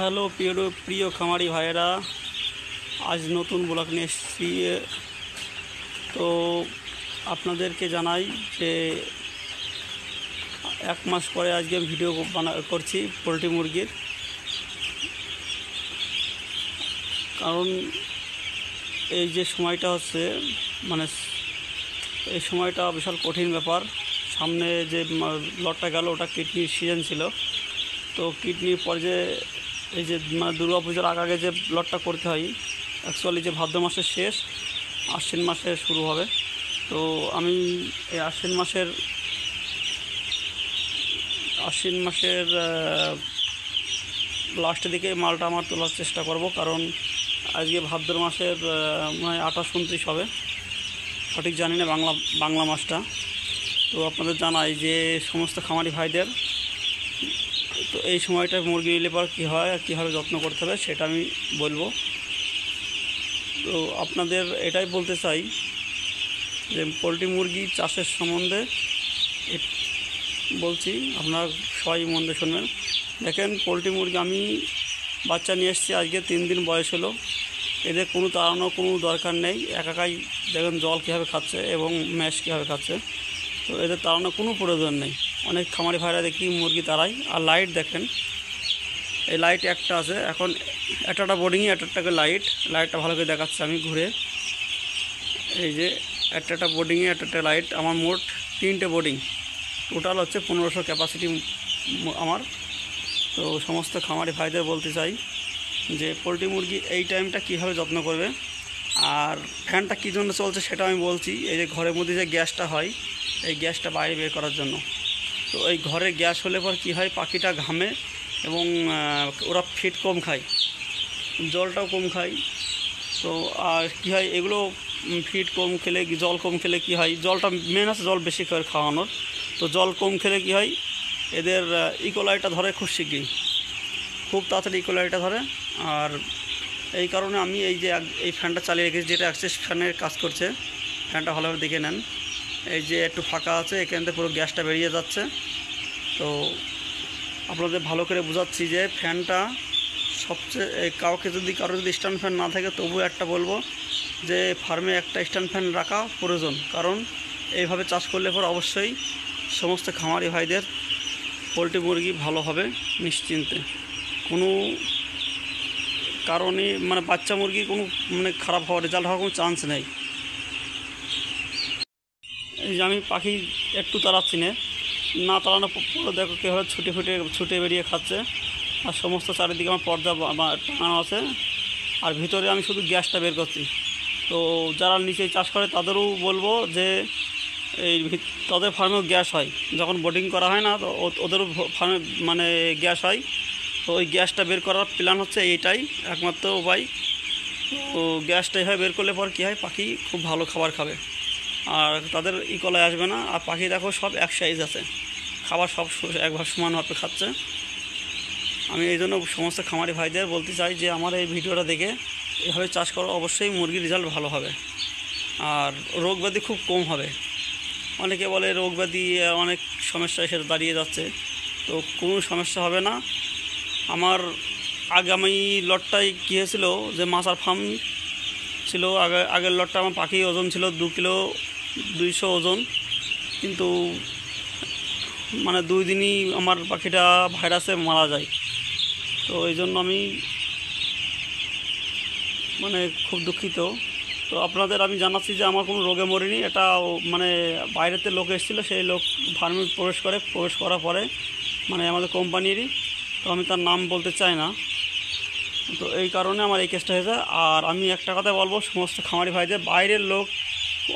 Hello প্রিয় প্রিয় খামারি ভাইয়েরা, আজ নতুন ব্লগ নিয়ে এসেছি। তো আপনাদেরকে জানাই যে 1 মাস পরে আজকে ভিডিও করছি পোলট্রি মুরগির। কারণ এই যে সময়টা হচ্ছে মানে এই সময়টা বিশাল কঠিন ব্যাপার। সামনে যে লটটা গেল ওটা কিডনির সিজন ছিল। তো কিডনির পর যে এই যে দুর্গা পূজার আগে যে লটটা করতে হয়, অ্যাকচুয়ালি যে ভাদ্র মাসের শেষ আশ্বিন মাসে শুরু হবে। তো আমি এই আশ্বিন মাসের লাস্টের দিকে মালটা আমার তোলার চেষ্টা করব। কারণ আজকে ভাদ্র মাসের মানে 28-29 হবে, সঠিক জানি না বাংলা মাসটা। তো আপনাদের জানাই যে সমস্ত খামারি ভাইদের, তো এই সময়টা মুরগি নিলে পর কী হয় আর কীভাবে যত্ন করতে হবে সেটা আমি বলবো। তো আপনাদের এটাই বলতে চাই যে পোলট্রি মুরগি চাষের সম্বন্ধে বলছি, আপনারা সবাই মন দিয়ে শুনবেন। দেখেন, পোলট্রি মুরগি আমি বাচ্চা নিয়ে এসেছি, আজকে 3 দিন বয়স হলো। এদের কোনো তাড়ানোর কোনো দরকার নেই। একাই দেখেন জল কীভাবে খাচ্ছে এবং ম্যাশ কীভাবে খাচ্ছে। তো এদের তাড়ানোর কোনো প্রয়োজন নেই। অনেক খামারি ভাইরা দেখি মুরগি তাড়ায়। আর লাইট দেখেন, এই লাইট একটা আছে, এখন একটা বোর্ডিংয়ে একটাকে লাইটটা ভালো করে দেখাচ্ছে আমি ঘুরে। এই যে একটা বোর্ডিংয়ে একটা লাইট, আমার মোট 3টে বোর্ডিং, টোটাল হচ্ছে 1500 ক্যাপাসিটি আমার। তো সমস্ত খামারি ভাইদের বলতে চাই যে পোলট্রি মুরগি এই টাইমটা কীভাবে যত্ন করবে। আর ফ্যানটা কী জন্য চলছে সেটা আমি বলছি। এই যে ঘরের মধ্যে যে গ্যাসটা হয়, এই গ্যাসটা বাইরে বের করার জন্য। তো এই ঘরে গ্যাস হলে পর কী হয়, পাখিটা ঘামে এবং ওরা ফিড কম খায়, জলটাও কম খায়। তো আর কী হয়, এগুলো ফিড কম খেলে, জল কম খেলে কী হয়, জলটা মেন আছে, জল বেশি করে খাওয়ানোর। তো জল কম খেলে কী হয়, এদের ইকোলাইটা ধরে খুব তাড়াতাড়ি ইকোলাইটা ধরে। আর এই কারণে আমি এই ফ্যানটা চালিয়ে রেখেছি, যেটা অ্যাক্সেস ফ্যানের কাজ করছে। ফ্যানটা ভালোভাবে দেখে নেন, এই যে একটু ফাঁকা আছে, এখান থেকে পুরো গ্যাসটা বেরিয়ে যাচ্ছে। তো আপনাদের ভালো করে বোঝাচ্ছি যে ফ্যানটা সবচেয়ে, কারো যদি স্ট্যান্ড ফ্যান না থাকে তবু একটা বলবো যে ফার্মে একটা স্ট্যান্ড ফ্যান রাখা প্রয়োজন। কারণ এইভাবে চাষ করলে পর অবশ্যই সমস্ত খামারি ভাইদের পোলট্রি মুরগি ভালো হবে নিশ্চিন্তে। কোনো কারণে বাচ্চা মুরগি কোনো খারাপ হওয়ার, রেজাল্ট হওয়ার কোনো চান্স নেই। এই যে আমি পাখি একটু তাড়াচ্ছি না তাড়ানো পুরো দেখো কীভাবে ছুটে বেরিয়ে খাচ্ছে। আর সমস্ত চারিদিকে আমার পর্দা টাঙানো আছে, আর ভিতরে আমি শুধু গ্যাসটা বের করছি। তো যারা নিচে চাষ করে তাদেরও বলবো যে তাদের ফার্মেও গ্যাস হয়, যখন বোর্ডিং করা হয় না, তো ওদেরও ফার্মে গ্যাস হয়। তো ওই গ্যাসটা বের করার প্ল্যান হচ্ছে এইটাই একমাত্র উপায়। তো গ্যাসটা এইভাবে বের করলে পর কী হয়, পাখি খুব ভালো খাবার খাবে আর তাদের ইকোলাই আসবে না। আর পাখি দেখো সব এক সাইজ আছে, খাবার সব একভাবে সমানভাবে খাচ্ছে। আমি এই জন্য সমস্ত খামারি ভাইদের বলতে চাই যে আমার এই ভিডিওটা দেখে এভাবে চাষ করো, অবশ্যই মুরগির রেজাল্ট ভালো হবে আর রোগ ব্যাধি খুব কম হবে। অনেকে বলে রোগ ব্যাধি অনেক সমস্যা এসে দাঁড়িয়ে যাচ্ছে, তো কোনো সমস্যা হবে না। আমার আগামী লটটাই কী হয়েছিল যে মাছার ফার্ম ছিল, আগের লটটা আমার পাখি ওজন ছিল 2 কিলো 200 ওজন, কিন্তু 2 দিনই আমার পাখিটা ভাইরাসে মারা যায়। তো এই জন্য আমি খুব দুঃখিত। তো আপনাদের আমি জানাচ্ছি যে আমার কোনো রোগে মরিনি। এটা বাইরেতে লোক এসেছিলো, সেই লোক ফার্মে প্রবেশ করার পরে আমাদের কোম্পানিরই, তো আমি তার নাম বলতে চাই না। তো এই কারণে আমার এই কেসটা হয়েছে। আর আমি একটা কথা বলবো সমস্ত খামারি ভাইদের, বাইরের লোক,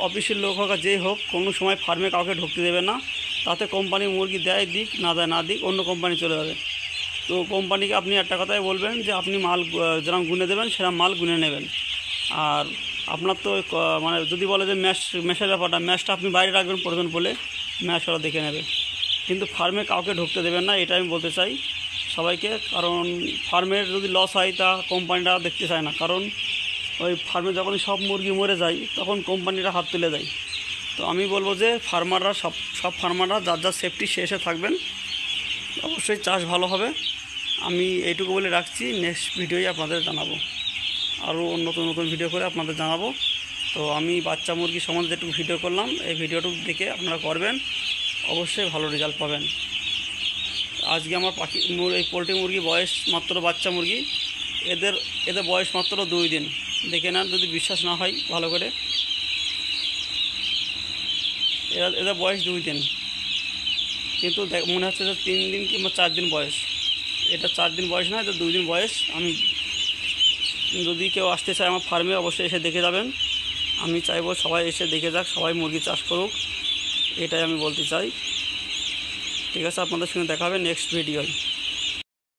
অফিসের লোক হোক আর যেই হোক, কোনো সময় ফার্মে কাউকে ঢুকতে দেবে না। তাতে কোম্পানি মুরগি দেয় দিক, না দেয় না দিক, অন্য কোম্পানি চলে যাবে। তো কোম্পানিকে আপনি একটা কথাই বলবেন যে আপনি মাল যেরকম গুনে দেবেন সেরকম মাল গুনে নেবেন। আর আপনার তো যদি বলে যে ম্যাশের ব্যাপারটা, ম্যাশটা আপনি বাইরে রাখবেন, প্রয়োজন বলে ম্যাশ ওরা দেখে নেবে, কিন্তু ফার্মে কাউকে ঢুকতে দেবেন না, এটা আমি বলতে চাই সবাইকে। কারণ ফার্মের যদি লস হয় তা কোম্পানিটা দেখতে চায় না। কারণ ওই ফার্মে যখন সব মুরগি মরে যায় তখন কোম্পানিরা হাত তুলে দেয়। তো আমি বলবো যে ফার্মাররা সব ফার্মাররা যার সেফটি শেষে থাকবেন, অবশ্যই চাষ ভালো হবে। আমি এইটুকু বলে রাখছি, নেক্সট ভিডিওই আপনাদের জানাবো, আরও নতুন নতুন ভিডিও করে আপনাদের জানাবো। তো আমি বাচ্চা মুরগি সম্বন্ধে যেটুকু ভিডিও করলাম, এই ভিডিওটুকু দেখে আপনারা করবেন, অবশ্যই ভালো রেজাল্ট পাবেন। আজকে আমার এই পোলট্রি মুরগি বয়স মাত্র, বাচ্চা মুরগি, এদের এদের বয়স মাত্র 2 দিন। দেখে নেন, যদি বিশ্বাস না হয় ভালো করে, এদের বয়স 2 দিন, কিন্তু মনে হচ্ছে যে 3 দিন কিংবা 4 দিন বয়স। এটা 4 দিন বয়স না, এটা 2 দিন বয়স। আমি যদি কেউ আসতে চায় আমার ফার্মে, অবশ্যই এসে দেখে যাবেন। আমি চাইবো সবাই এসে দেখে যাক, সবাই মুরগি চাষ করুক, এটাই আমি বলতে চাই। ঠিক আছে, আপনাদের সঙ্গে দেখা হবে নেক্সট ভিডিওয়।